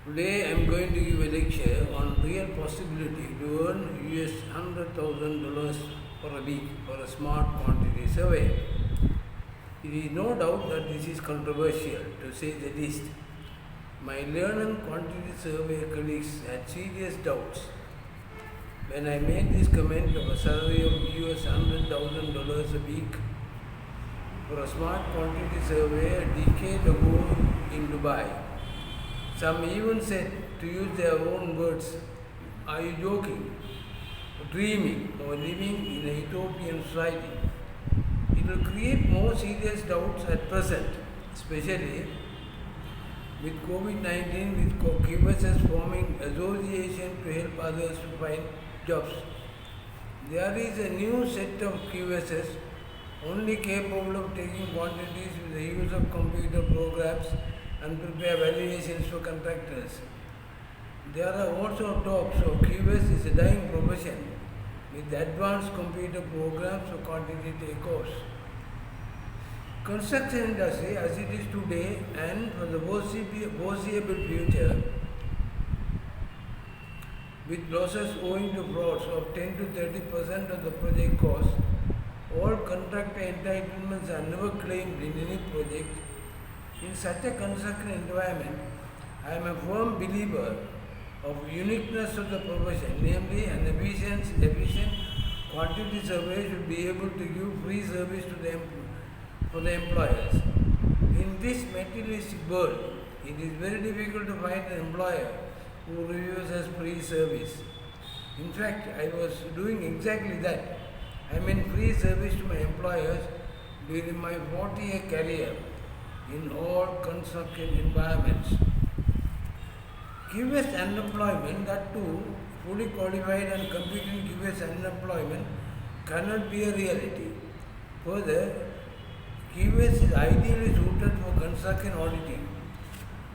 Today I am going to give a lecture on real possibility to earn $100,000 for a week for a smart quantity survey. It is no doubt that this is controversial to say the least. My learned quantity survey colleagues had serious doubts. When I made this comment of a salary of $100,000 a week for a smart quantity survey a decade ago in Dubai. Some even said, to use their own words, are you joking, dreaming, or living in a utopian society? It will create more serious doubts at present, especially with COVID-19, with QSS forming association to help others to find jobs. There is a new set of QSS only capable of taking quantities with the use of computer programs and prepare valuations for contractors. There are also talks of QS is a dying profession with advanced computer programs for quantity takeoffs. Construction industry as it is today and for the foreseeable future, with losses owing to frauds of 10 to 30% of the project cost, all contractor entitlements are never claimed in any project. In such a construction environment, I am a firm believer of uniqueness of the profession, namely an efficient quantity survey should be able to give free service to for the employers. In this materialistic world, it is very difficult to find an employer who reviews as free service. In fact, I was doing exactly that. I meant free service to my employers during my 40-year career in all construction environments. QS unemployment, that too, fully qualified and competent QS unemployment cannot be a reality. Further, QS is ideally suited for construction auditing.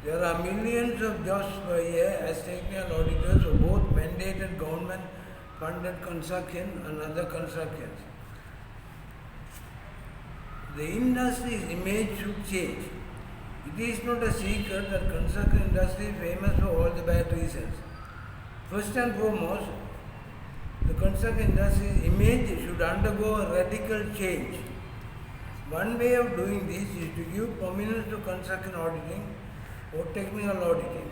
There are millions of jobs per year as technical auditors for both mandated government-funded construction and other constructions. The industry's image should change. It is not a secret that construction industry is famous for all the bad reasons. First and foremost, the construction industry's image should undergo a radical change. One way of doing this is to give prominence to construction auditing or technical auditing.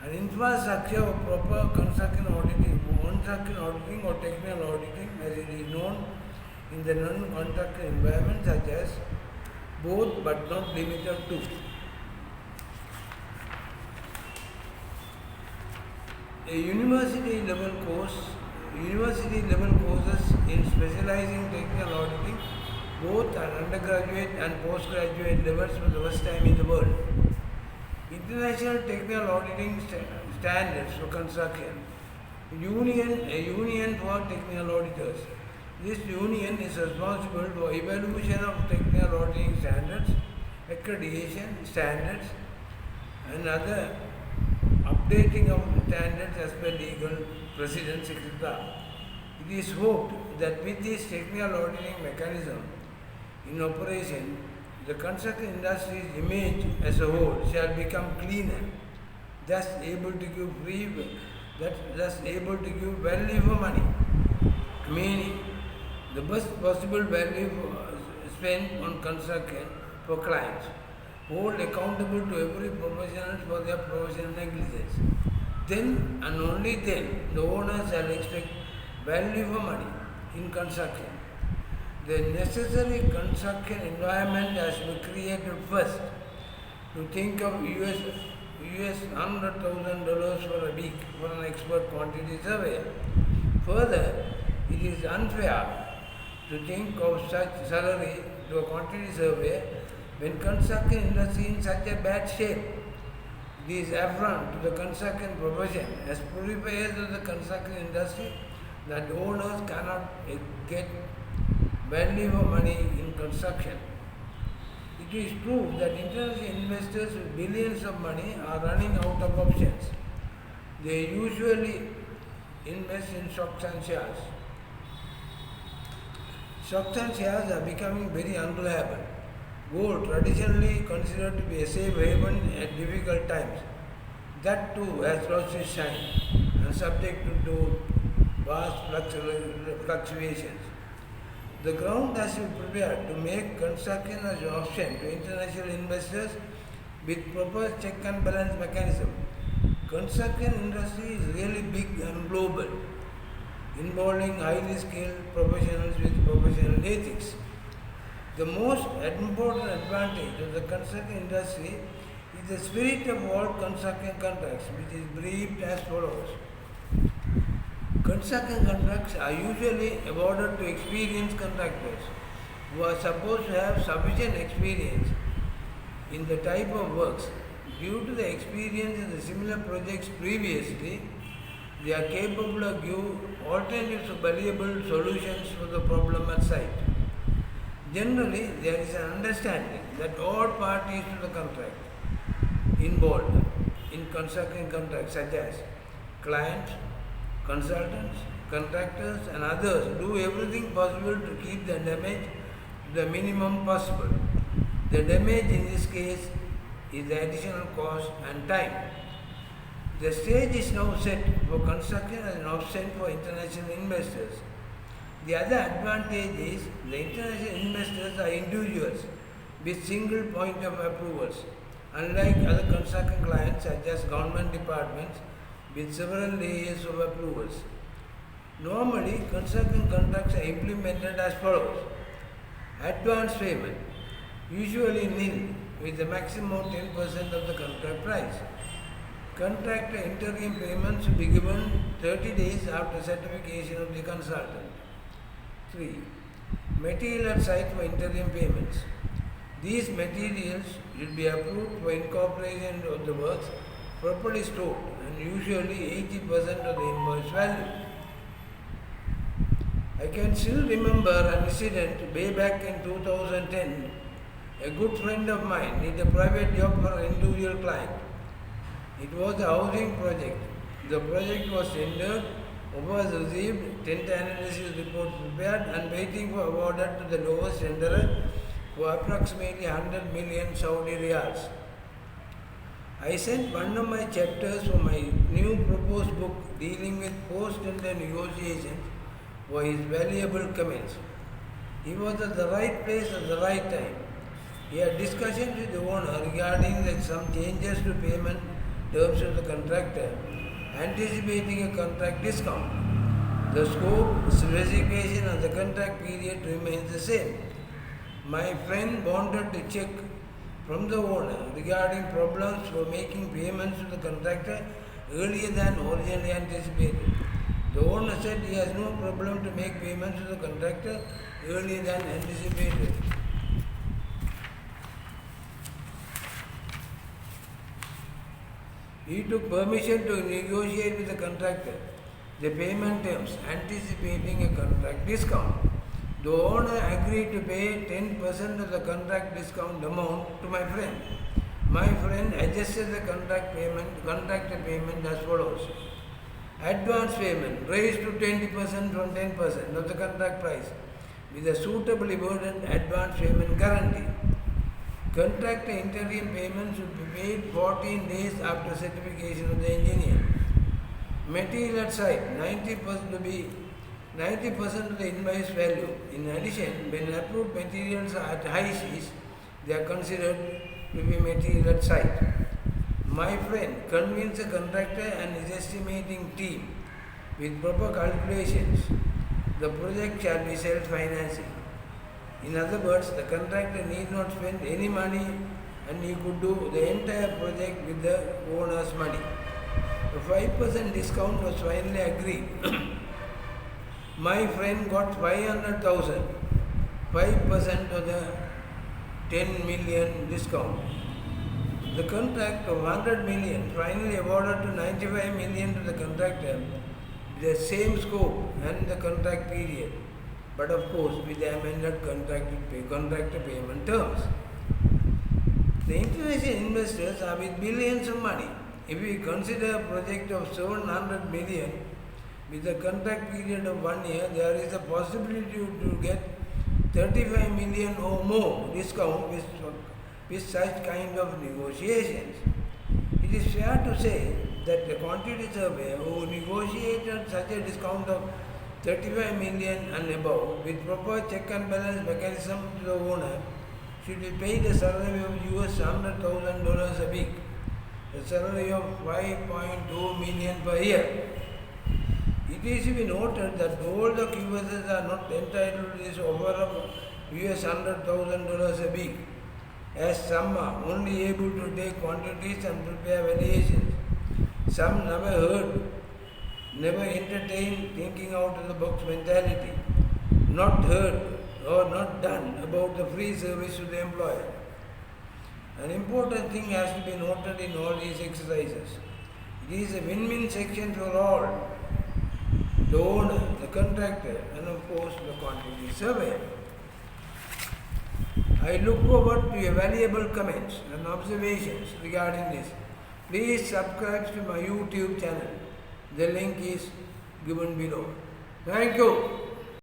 An infrastructure of proper construction auditing or technical auditing as it is known in the non-contractor environment, such as both but not limited to a university level courses in specializing technical auditing both at undergraduate and postgraduate levels for the first time in the world. International technical auditing standards for construction. A union for technical auditors. This union is responsible for evaluation of technical auditing standards, accreditation standards, and other updating of standards as per legal precedents, etc. It is hoped that with this technical auditing mechanism in operation, the construction industry's image as a whole shall become cleaner, thus able to give value for money, meaning the best possible value spent on construction for clients, hold accountable to every professional for their professional negligence. Then and only then the owner shall expect value for money in construction. The necessary construction environment has to be created first to think of $100,000 for a week for an expert quantity surveyor. Further, it is unfair to think of such salary to a quantity surveyor when construction industry in such a bad shape. It is affront to the construction profession as purifiers of the construction industry that owners cannot get value for money in construction. It is true that international investors with billions of money are running out of options. They usually invest in stocks and shares. Stocks and shares are becoming very unreliable. Gold, traditionally considered to be a safe haven at difficult times, That too has lost its shine and subject to vast fluctuations. The ground has to be prepared to make construction as an option to international investors with proper check and balance mechanism. Construction industry is really big and global, involving highly skilled professionals with professional ethics. The most important advantage of the construction industry is the spirit of all construction contracts, which is briefed as follows. Construction contracts are usually awarded to experienced contractors who are supposed to have sufficient experience in the type of works. Due to the experience in the similar projects previously, they are capable of giving alternatives to valuable solutions for the problem at site. Generally, there is an understanding that all parties to the contract involved in construction contracts, such as clients, consultants, contractors, and others, do everything possible to keep the damage to the minimum possible. The damage in this case is the additional cost and time. The stage is now set for construction as an option for international investors. The other advantage is the international investors are individuals with single point of approvals, unlike other construction clients such as government departments with several layers of approvals. Normally, construction contracts are implemented as follows. Advance payment, usually nil, with the maximum of 10% of the contract price. Contractor interim payments will be given 30 days after certification of the consultant. 3. Material at site for interim payments. These materials will be approved for incorporation of the works properly stored and usually 80% of the invoice value. I can still remember an incident way back in 2010. A good friend of mine did a private job for an individual client. It was a housing project. The project was tendered, offers received, tender analysis report prepared and waiting for awarded to the lowest tenderer for approximately 100 million Saudi riyals. I sent one of my chapters for my new proposed book dealing with post-tender negotiations for his valuable comments. He was at the right place at the right time. He had discussions with the owner regarding some changes to payment terms of the contractor, anticipating a contract discount. The scope, specification and the contract period remains the same. My friend wanted to check from the owner regarding problems for making payments to the contractor earlier than originally anticipated. The owner said he has no problem to make payments to the contractor earlier than anticipated. He took permission to negotiate with the contractor the payment terms, anticipating a contract discount. The owner agreed to pay 10% of the contract discount amount to my friend. My friend adjusted the contractor payment as follows. Advance payment raised to 20% from 10% of the contract price with a suitably worded advance payment guarantee. Contractor interim payments should be paid 14 days after certification of the engineer. Material at site, 90% to be 90% of the invoice value. In addition, when approved materials are at high seas, they are considered to be material at site. My friend convinced the contractor and his estimating team with proper calculations. The project shall be self-financing. In other words, the contractor need not spend any money and he could do the entire project with the owner's money. The 5% discount was finally agreed. My friend got 500,000, 5% of the 10 million discount. The contract of 100 million finally awarded to 95 million to the contractor with the same scope and the contract period, but of course with the amended contractor payment terms. The international investors are with billions of money. If we consider a project of 700 million with a contract period of 1 year, there is a possibility to get 35 million or more discount with such kind of negotiations. It It is fair to say that the quantity surveyor who negotiated such a discount of 35 million and above with proper check and balance mechanism to the owner should be paid a salary of $100,000 a week, a salary of 5.2 million per year. It is to be noted that all the QSs are not entitled to this offer of $100,000 a week, as some are only able to take quantities and prepare variations. Some never entertain thinking out of the box mentality, not heard or not done about the free service to the employer. An important thing has to be noted in all these exercises. It is a win-win section for all, the owner, the contractor, and of course the quantity surveyor. I look forward to your valuable comments and observations regarding this. Please subscribe to my YouTube channel. The link is given below. Thank you.